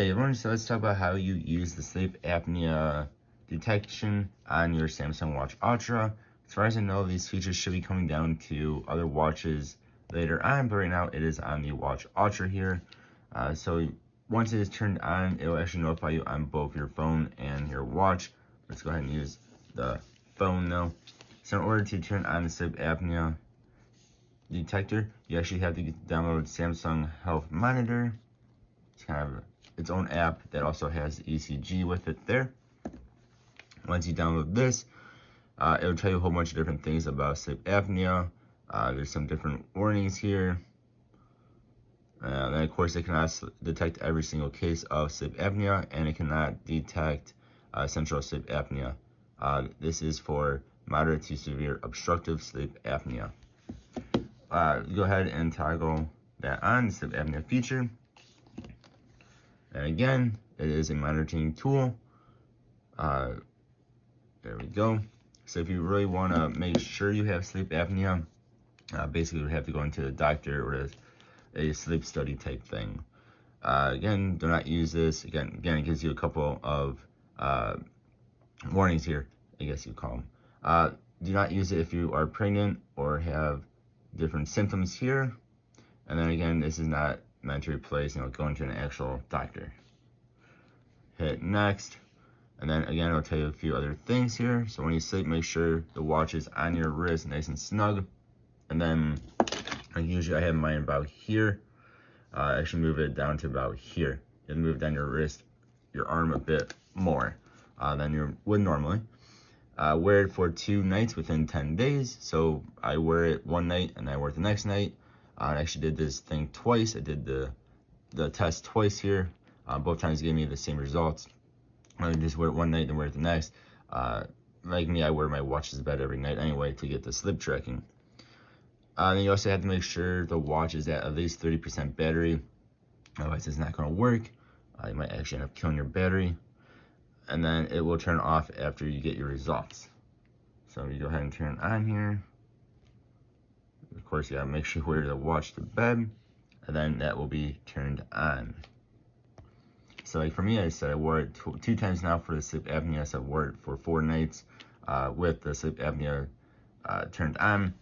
Hey everyone, so let's talk about how you use the sleep apnea detection on your Samsung Watch Ultra. As far as I know, these features should be coming down to other watches later on, but right now it is on the Watch Ultra here. So once it is turned on, it will actually notify you on both your phone and your watch. Let's go ahead and use the phone though. So in order to turn on the sleep apnea detector, you actually have to download Samsung Health Monitor. It's kind of its own app that also has ECG with it there. Once you download this, it will tell you a whole bunch of different things about sleep apnea. There's some different warnings here. And then of course it cannot detect every single case of sleep apnea, and it cannot detect central sleep apnea. This is for moderate to severe obstructive sleep apnea. Go ahead and toggle that on, the sleep apnea feature. And again, it is a monitoring tool. There we go. So if you really want to make sure you have sleep apnea, basically you would have to go into the doctor or a sleep study type thing. Again, do not use this. Again, it gives you a couple of warnings here, I guess you call them. Do not use it if you are pregnant or have different symptoms here. And then again, this is not meant to replace, going to an actual doctor. Hit next, and then again, it'll tell you a few other things here. So when you sleep, make sure the watch is on your wrist, nice and snug. And then, usually I have mine about here. Actually move it down to about here. You have to move down your wrist, your arm a bit more than you would normally. Wear it for 2 nights within 10 days. So I wear it one night and I wear it the next night. I actually did this thing twice. I did the test twice here. Both times gave me the same results. I just wear it one night and wear it the next. Like me, I wear my watch to bed every night anyway to get the sleep tracking. Then you also have to make sure the watch is at least 30% battery. Otherwise, it's not going to work. You might actually end up killing your battery. And then it will turn off after you get your results. So you go ahead and turn it on here. Of course, you gotta make sure you wear the watch to bed, and then that will be turned on. So like for me, I said I wore it 2 times now for the sleep apnea. So I wore it for 4 nights with the sleep apnea turned on.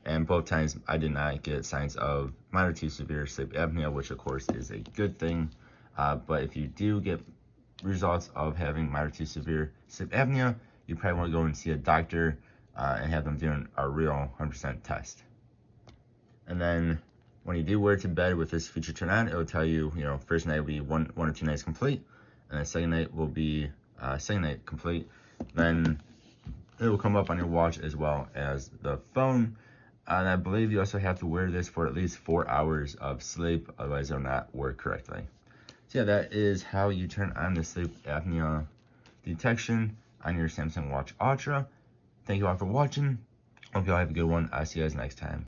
And both times I did not get signs of moderate to severe sleep apnea, which of course is a good thing. But if you do get results of having moderate to severe sleep apnea, you probably want to go and see a doctor and have them doing a real 100% test. And then when you do wear it to bed with this feature turned on, it will tell you, first night will be one or 2 nights complete, and the second night will be second night complete. Then it will come up on your watch as well as the phone. And I believe you also have to wear this for at least 4 hours of sleep, otherwise it will not work correctly. So yeah, that is how you turn on the sleep apnea detection on your Samsung Watch Ultra. Thank you all for watching. Hope you all have a good one. I'll see you guys next time.